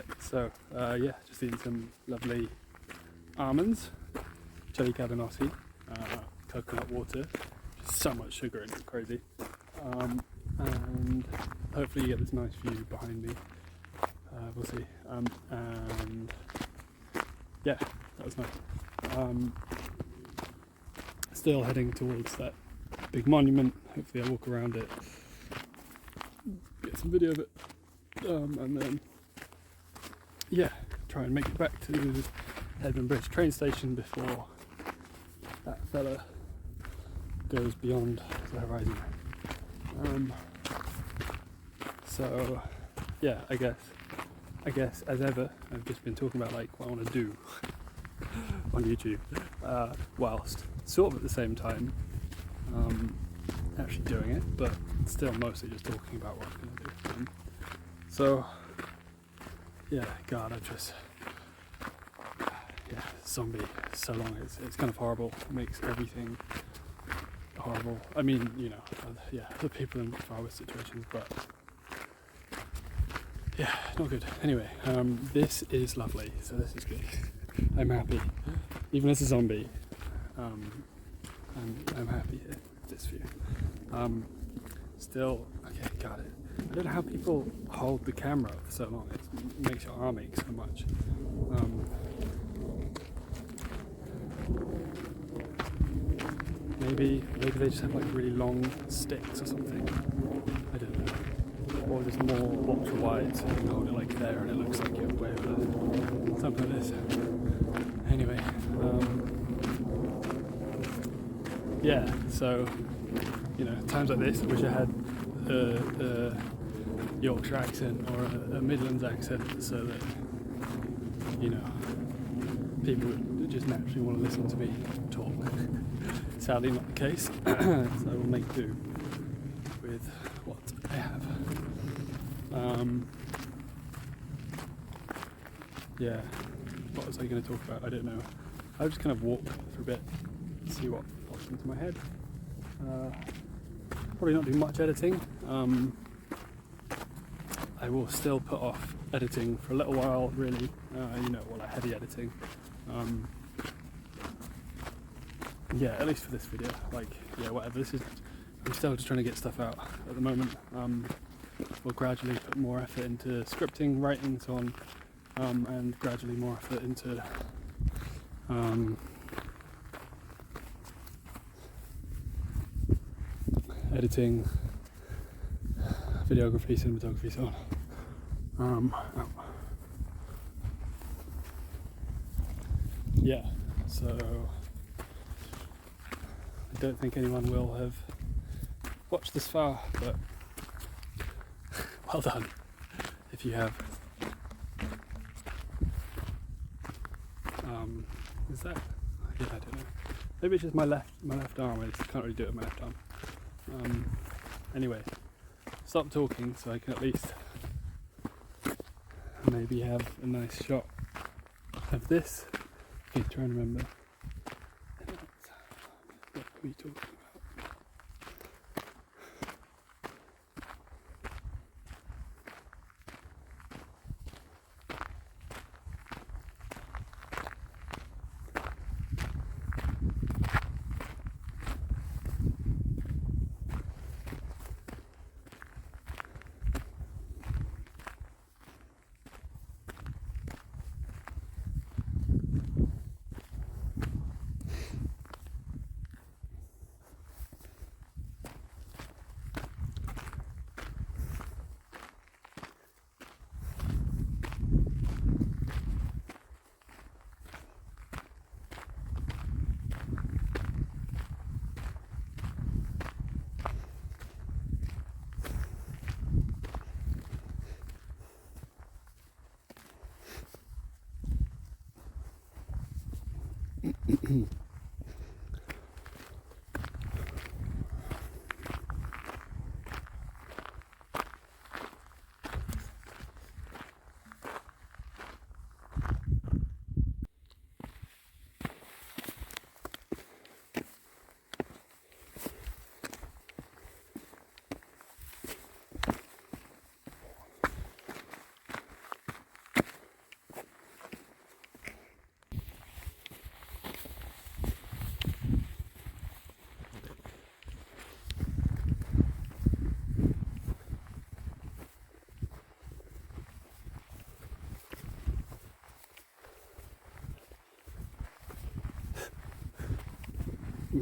Right, so yeah, just eating some lovely almonds, jelly cabanossi, coconut water, just so much sugar in it, crazy. And hopefully you get this nice view behind me. We'll see. And yeah, that was nice. Still heading towards that big monument. Hopefully I'll walk around it, get some video of it, and then yeah, try and make it back to Hebden Bridge train station before that fella goes beyond the horizon. So yeah, I guess as ever, I've just been talking about like what I want to do on YouTube, whilst sort of at the same time actually doing it, but still mostly just talking about what I'm going to do. So yeah, God, zombie so long, it's kind of horrible. It makes everything horrible. I mean, you know, yeah, the people in far worse situations, but yeah, not good. Anyway, this is lovely, so this is good. I'm happy, even as a zombie. I'm happy here. This view. Still, okay, got it. I don't know how people hold the camera for so long. It makes your arm ache so much. Maybe they just have like really long sticks or something. I don't know. Or just more ultra wide, so you can hold it like there and it looks like you're way over there. Something like this. Anyway, yeah, so, you know, times like this I wish I had a Yorkshire accent or a Midlands accent, so that, you know, people would just naturally want to listen to me talk. Sadly not the case, so I will make do with what I have. Yeah, what was I going to talk about? I don't know. I'll just kind of walk for a bit, see what pops into my head. Probably not do much editing. I will still put off editing for a little while, really. You know, like heavy editing. Yeah, at least for this video. Like, yeah, whatever. I'm still just trying to get stuff out at the moment. We'll gradually put more effort into scripting, writing, so on, and gradually more effort into editing, videography, cinematography, so on. Yeah, so I don't think anyone will have watched this far, but well done if you have. Is that? Yeah, I don't know. Maybe it's just my left arm. I just can't really do it with my left arm. Anyway, stop talking so I can at least maybe have a nice shot of this. Okay, try and remember. What are we talking about?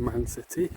Man City.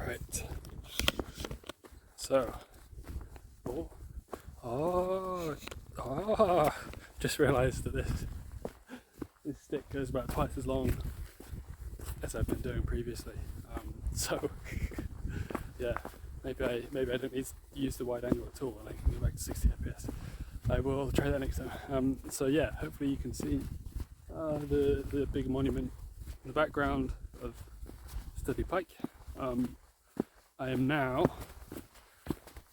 Right. So, just realised that this stick goes about twice as long as I've been doing previously. So, yeah, maybe I don't need to use the wide angle at all, and I can go back to 60 FPS. I will try that next time. So yeah, hopefully you can see the big monument in the background of Stoodley Pike. I am now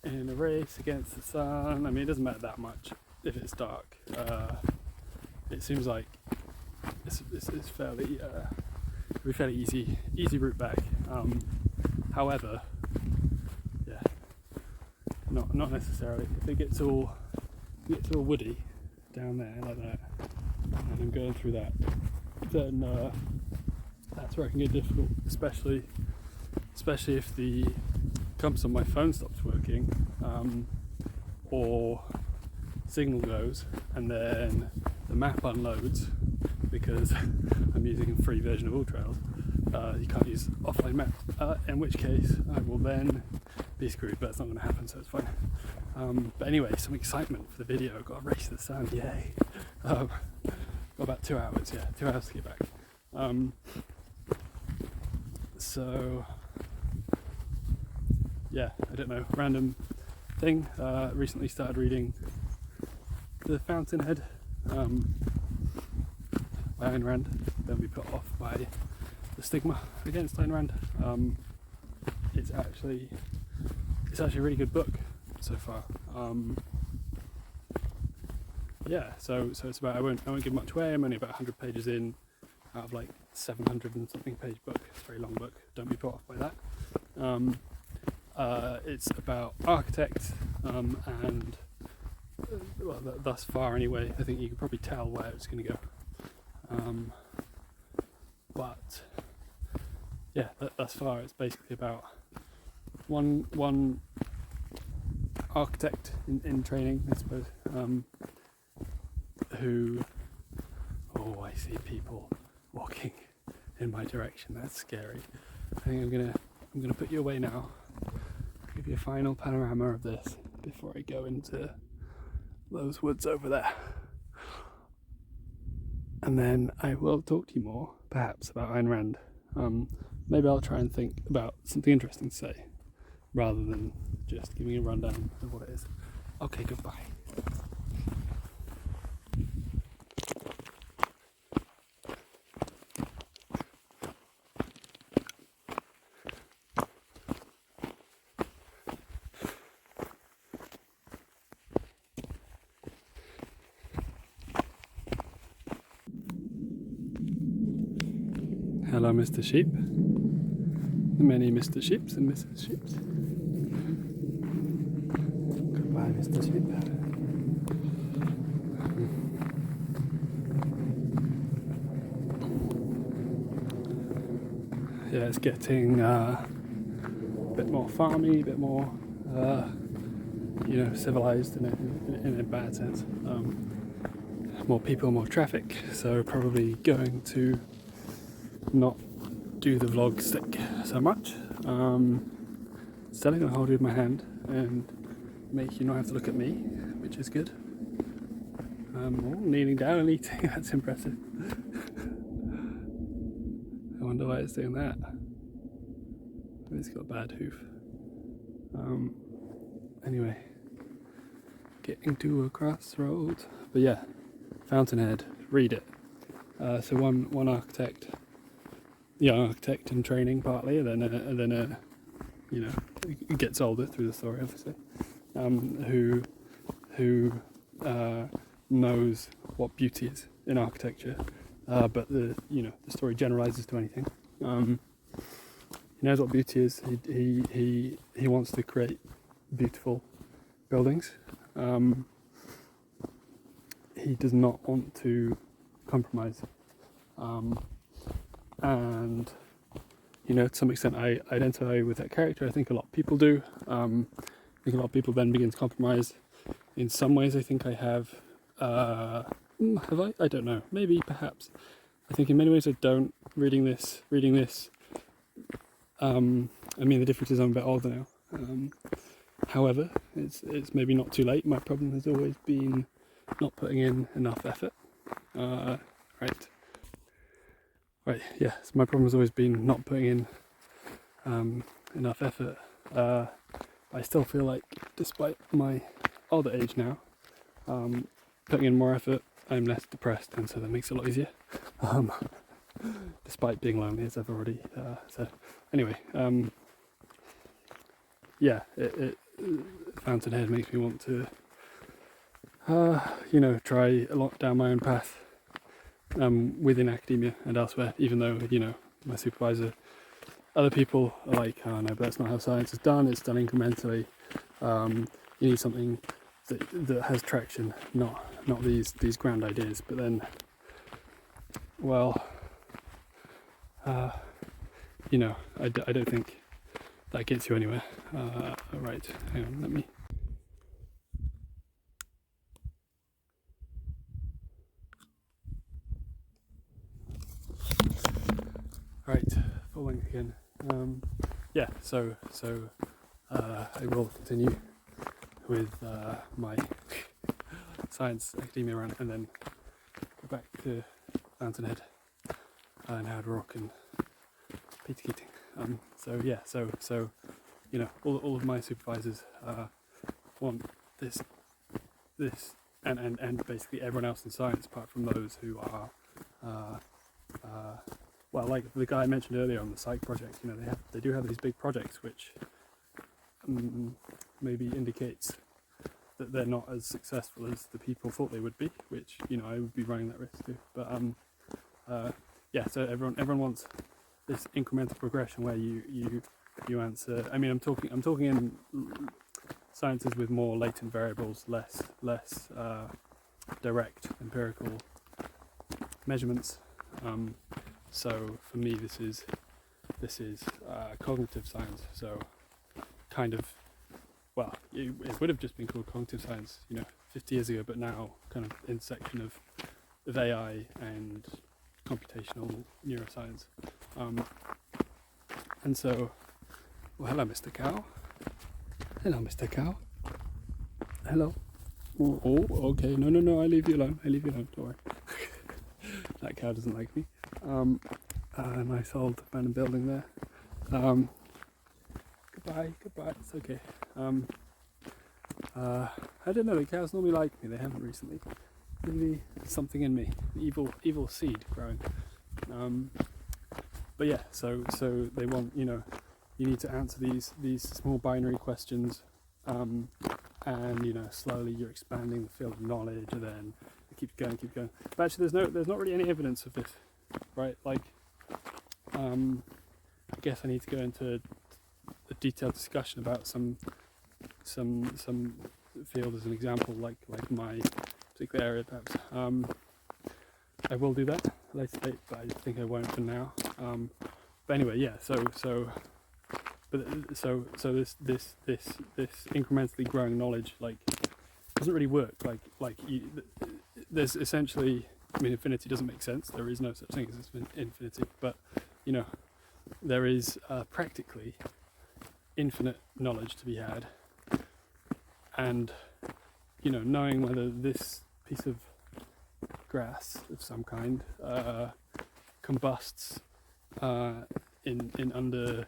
in a race against the sun. I mean, it doesn't matter that much if it's dark. It seems like it's fairly easy route back. However, yeah, not necessarily. If it gets all woody down there like that, and I'm going through that, then that's where it can get difficult, especially if the compass on my phone stops working, or signal goes and then the map unloads because I'm using a free version of All Trails. You can't use offline maps, in which case I will then be screwed, but it's not going to happen, so it's fine. But anyway, some excitement for the video. I've got a race to the sun, yay! Got about 2 hours, 2 hours to get back. So yeah, I don't know, random thing. Recently started reading The Fountainhead by Ayn Rand. Don't be put off by the stigma against Ayn Rand. It's actually a really good book so far. Yeah, so it's about, I won't give much away. I'm only about 100 pages in out of like 700 and something page book. It's a very long book. Don't be put off by that. It's about architects, and well, thus far anyway, I think you can probably tell where it's going to go. But yeah, thus far it's basically about one architect in training, I suppose, who, I see people walking in my direction. That's scary. I think I'm gonna put you away now. Give you a final panorama of this before I go into those woods over there, and then I will talk to you more, perhaps, about Ayn Rand. Maybe I'll try and think about something interesting to say rather than just giving a rundown of what it is. Okay, goodbye. Hello, Mr. Sheep. The many Mr. Sheeps and Mrs. Sheeps. Goodbye, Mr. Sheep. Yeah, it's getting a bit more farmy, a bit more, civilized in a bad sense. More people, more traffic, so probably going to not do the vlog stick so much. Still going to hold you in my hand and make you not have to look at me, which is good. Kneeling down and eating, that's impressive. I wonder why it's doing that. Maybe it's got a bad hoof. Anyway, getting to a crossroads. But yeah, Fountainhead, read it. So one architect, young architect in training partly, and then gets older through the story, obviously. Who knows what beauty is in architecture, but the story generalizes to anything. He knows what beauty is. He wants to create beautiful buildings. He does not want to compromise, and to some extent I identify with that character. I think a lot of people do. I think a lot of people then begin to compromise. In some ways I think I have I? I don't know. Maybe, perhaps. I think in many ways I don't. Reading this. The difference is I'm a bit older now. However, it's maybe not too late. My problem has always been not putting in enough effort. Right. Yeah. So my problem has always been not putting in enough effort. I still feel like, despite my older age now, putting in more effort, I'm less depressed, and so that makes it a lot easier. Despite being lonely, as I've already said. Anyway, Fountainhead makes me want to, try a lot down my own path within academia and elsewhere. Even though my supervisor, other people are like, "Oh no, but that's not how science is done. It's done incrementally. You need something that has traction, not these grand ideas." But then, I don't think that gets you anywhere. Right, hang on, let me... Right, full length again. So I will continue with my science academia run, and then go back to Fountainhead and Howard Roark and Peter Keating. All of my supervisors want this, and basically everyone else in science, apart from those who are, like the guy I mentioned earlier on the psych project. They do have these big projects, which maybe indicates that they're not as successful as the people thought they would be, which I would be running that risk too. But so everyone wants this incremental progression where you answer. I'm talking in sciences with more latent variables, less direct empirical measurements. So for me, this is cognitive science. So kind of, it would have just been called cognitive science, 50 years ago, but now kind of intersection of AI and computational neuroscience. And so, hello, Mr. Cow. Hello, Mr. Cow. Hello. Oh, okay. No, I leave you alone. Don't worry. That cow doesn't like me. Nice old abandoned building there. Goodbye. It's okay. I don't know. The cows normally like me. They haven't recently. Maybe something in me, evil seed growing. But yeah, so they want, you need to answer these small binary questions, and slowly you're expanding the field of knowledge, and then it keeps going. But actually, there's not really any evidence of this, right? Like, I guess I need to go into a detailed discussion about some field as an example, like my particular area, perhaps. I will do that at a later date, but I think I won't for now. But anyway, yeah. So this incrementally growing knowledge doesn't really work. There's essentially, I mean, infinity doesn't make sense. There is no such thing as infinity, but there is practically infinite knowledge to be had, and knowing whether this piece of grass of some kind combusts in under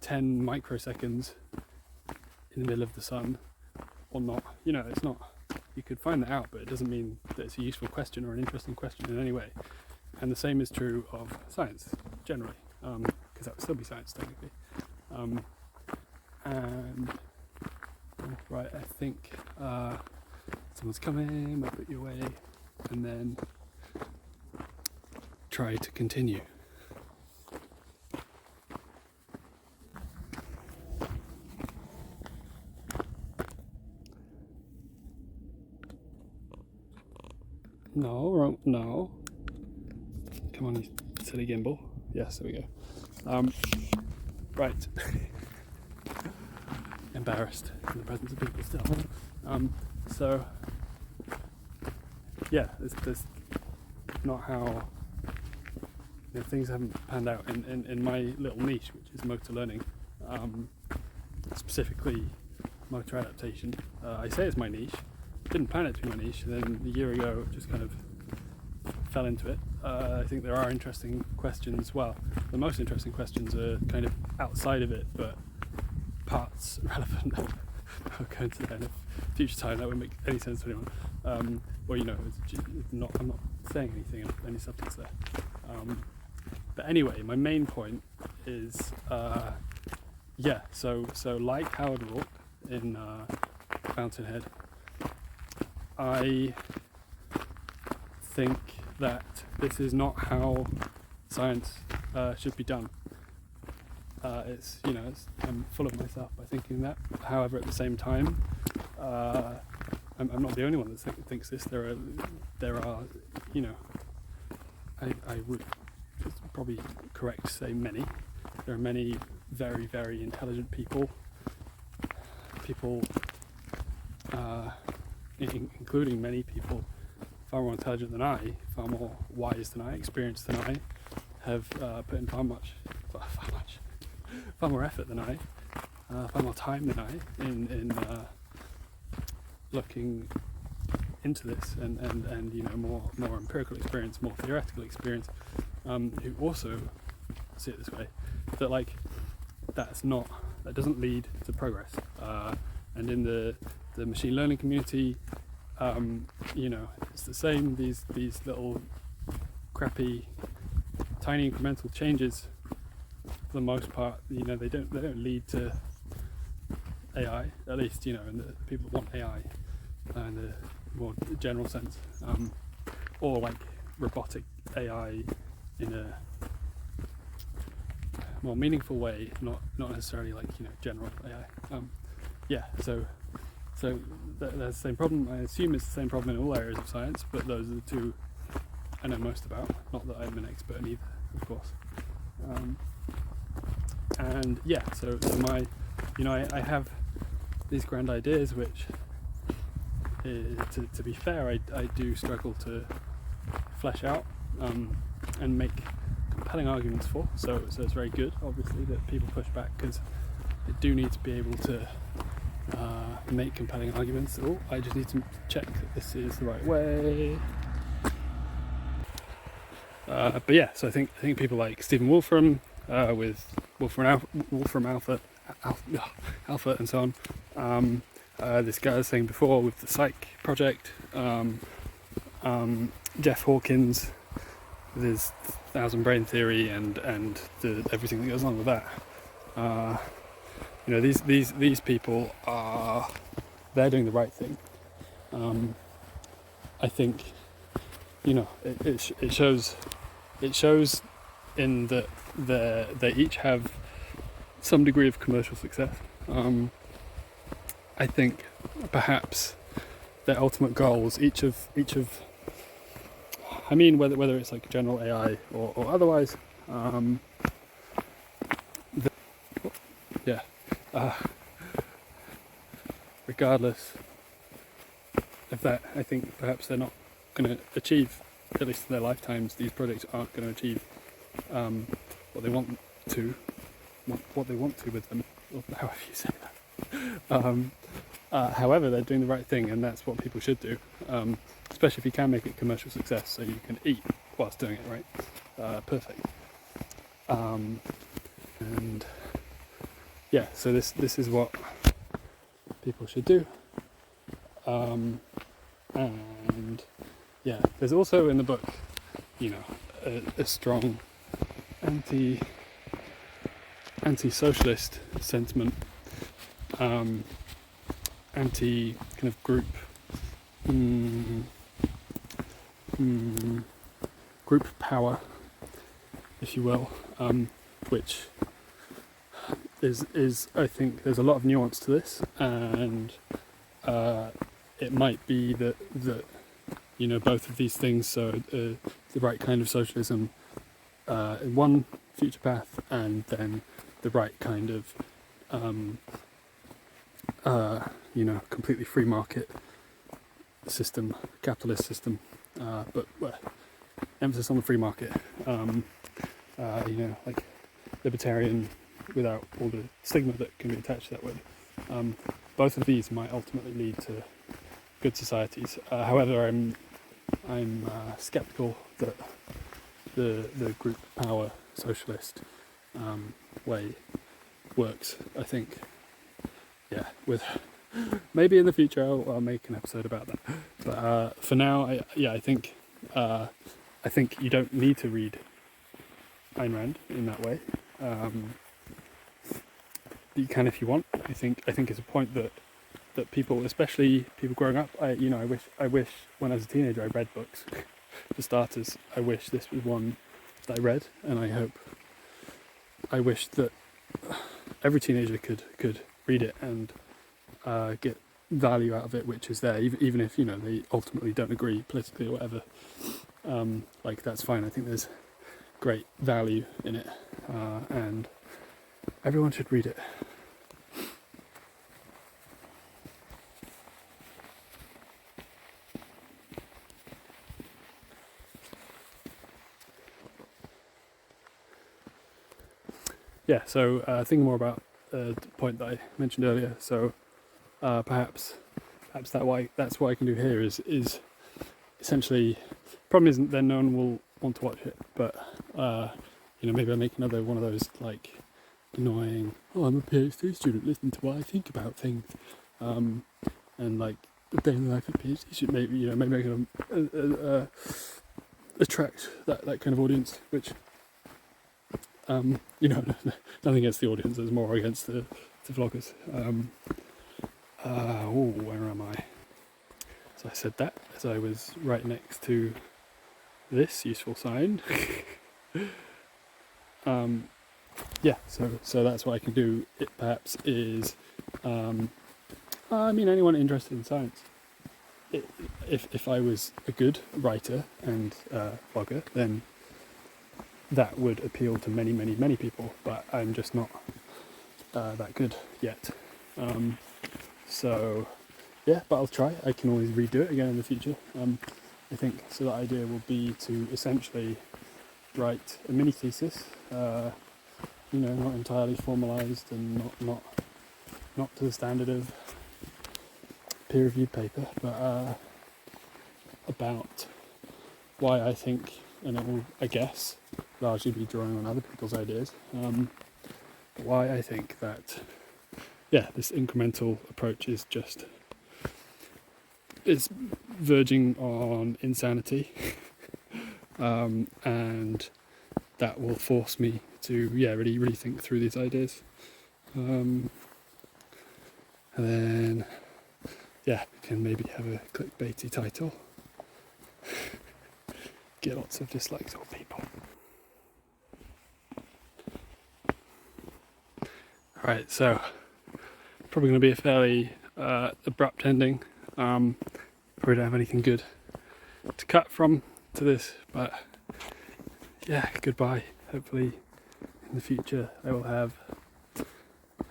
10 microseconds in the middle of the sun or not. It's not, you could find that out, but it doesn't mean that it's a useful question or an interesting question in any way. And the same is true of science generally, because that would still be science technically. And right, I think someone's coming, might put you away, and then try to continue. No. Come on, you silly gimbal. Yes, there we go. Right. Embarrassed in the presence of people still. So, yeah, there's not how things haven't panned out in my little niche, which is motor learning, specifically motor adaptation. I say it's my niche. Didn't plan it to be my niche, and then a year ago just kind of fell into it. I think there are interesting questions. Well, the most interesting questions are kind of outside of it, but parts relevant. I'll go into that in a future time. That won't make any sense to anyone. I'm not saying anything of any substance there. But anyway, my main point is, so like Howard Roark in Fountainhead, I think that this is not how science should be done. I'm full of myself by thinking that. However, at the same time, I'm not the only one that thinks this. There are, I would probably correct to say many. There are many very, very intelligent people, including many people far more intelligent than I, far more wise than I, experienced than I, have put in far more effort than I, far more time than I in looking into this and more empirical experience, more theoretical experience, who also see it this way, that that doesn't lead to progress. And in the machine learning community, it's the same. These little crappy, tiny incremental changes, for the most part, they don't lead to AI. At least, and the people that want AI in the more general sense, or like robotic AI in a more meaningful way, not necessarily like general AI. So that's the same problem. I assume it's the same problem in all areas of science, but those are the two I know most about. Not that I'm an expert in either, of course. So my, I have these grand ideas, which, to be fair, I do struggle to flesh out and make compelling arguments for. So it's very good, obviously, that people push back, because I do need to be able to make compelling arguments. I just need to check that this is the right way. So I think people like Stephen Wolfram with Wolfram Alpha and so on. This guy I was saying before with the Psych project. Jeff Hawkins with his thousand brain theory and everything that goes along with that. These people they're doing the right thing. I think it shows in that they each have some degree of commercial success. I think perhaps their ultimate goals, each of I mean, whether it's like general AI or otherwise, yeah, regardless of that, I think perhaps they're not going to achieve, at least in their lifetimes, these projects aren't going to achieve what they want to with them, or however you say that. However, they're doing the right thing, and that's what people should do, especially if you can make it a commercial success, so you can eat whilst doing it right. Perfect. And yeah, so this is what people should do. And yeah, there's also in the book, a strong anti-socialist sentiment, anti kind of group power, if you will, which is I think there's a lot of nuance to this, and it might be that both of these things, so the right kind of socialism in one future path, and then the right kind of completely free market system, capitalist system, but emphasis on the free market, like libertarian without all the stigma that can be attached to that word. Both of these might ultimately lead to good societies. However, I'm skeptical that the group power socialist way works. I think, with maybe in the future I'll make an episode about that. But for now, I think you don't need to read Ayn Rand in that way. You can if you want. I think it's a point that people, especially people growing up, I wish when I was a teenager I read books. For starters, I wish this was one that I read, and I wish that every teenager could read it and get value out of it, which is there, even if they ultimately don't agree politically or whatever. That's fine. I think there's great value in it, and everyone should read it. Yeah, so thinking more about the point that I mentioned earlier, so perhaps that's what I can do here is essentially, problem isn't then no one will want to watch it, but maybe I make another one of those like annoying, I'm a PhD student, listen to what I think about things, and like the daily life of PhD student, maybe I can attract that kind of audience, which nothing against the audience, there's more against the vloggers. Where am I? So I said that as I was right next to this useful sign. So that's what I can do. It perhaps is, anyone interested in science. If I was a good writer and vlogger, then that would appeal to many, many, many people, but I'm just not that good yet. But I'll try. I can always redo it again in the future. I think so. The idea will be to essentially write a mini thesis, not entirely formalised and not to the standard of peer-reviewed paper, but about why I think, and it will, I guess, largely be drawing on other people's ideas, why I think that this incremental approach is it's verging on insanity, and that will force me to really think through these ideas, and then can maybe have a clickbaity title, get lots of dislikes or people. Right, so probably going to be a fairly abrupt ending. Probably don't have anything good to cut from to this, but yeah, goodbye. Hopefully in the future I will have a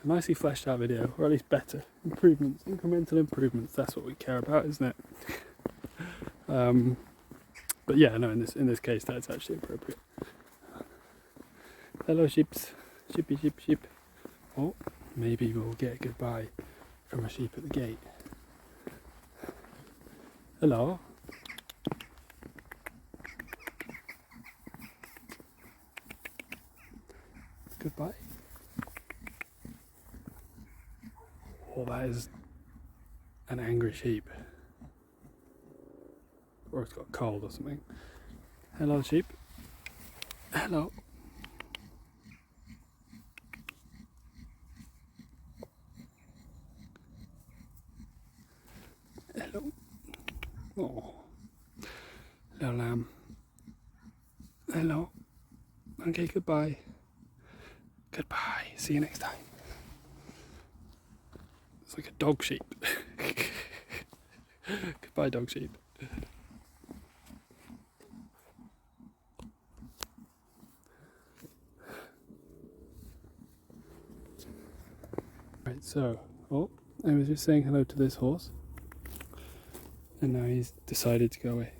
nicely fleshed out video, or at least better improvements, incremental improvements. That's what we care about, isn't it? But yeah, no, in this case that's actually appropriate. Hello sheeps, sheepy sheep sheep. Oh, maybe we'll get a goodbye from a sheep at the gate. Hello. Goodbye. Oh, that is an angry sheep. Or it's got cold or something. Hello, sheep. Hello. Hello. Oh. Hello, lamb. Hello. Okay, goodbye. Goodbye. See you next time. It's like a dog sheep. Goodbye, dog sheep. Right, so, I was just saying hello to this horse, and now he's decided to go away.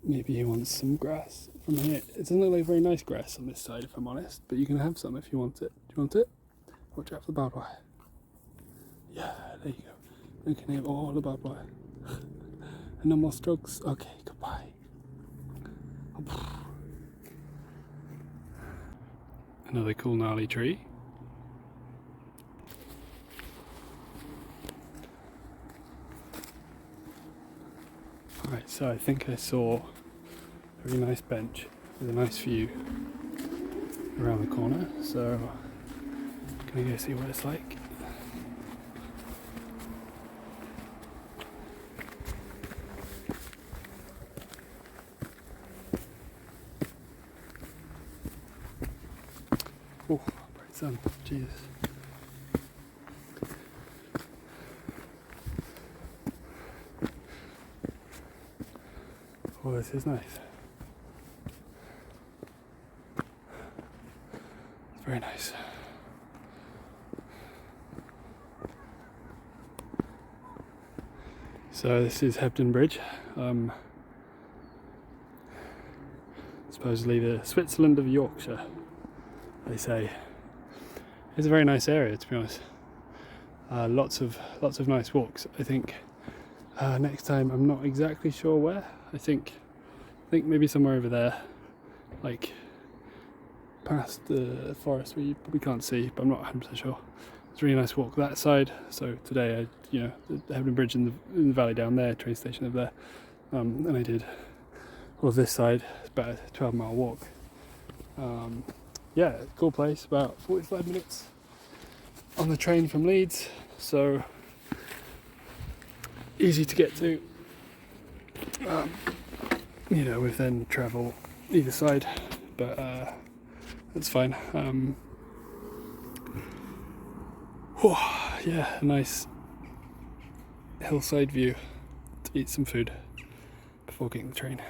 Maybe he wants some grass from here. It doesn't look like very nice grass on this side, if I'm honest, but you can have some if you want it. Do you want it? Watch out for the barbed wire. Yeah, there you go. You can have all the barbed wire. And no more strokes. Okay, goodbye. Another cool gnarly tree. Right, so I think I saw a very nice bench with a nice view around the corner, so I'm gonna go see what it's like. Oh, bright sun, Jesus. Oh, this is nice. It's very nice. So this is Hebden Bridge. Supposedly the Switzerland of Yorkshire, they say. It's a very nice area, to be honest. Lots of nice walks. I think next time, I'm not exactly sure where. I think maybe somewhere over there, like past the forest where you probably can't see, but I'm not 100% sure. It's a really nice walk that side. So today, the Hebden Bridge in the valley down there, train station over there, and I did all of this side. It's about a 12-mile walk. Yeah, cool place. About 45 minutes on the train from Leeds, so easy to get to. With then travel either side, but that's fine. Yeah, a nice hillside view to eat some food before getting the train.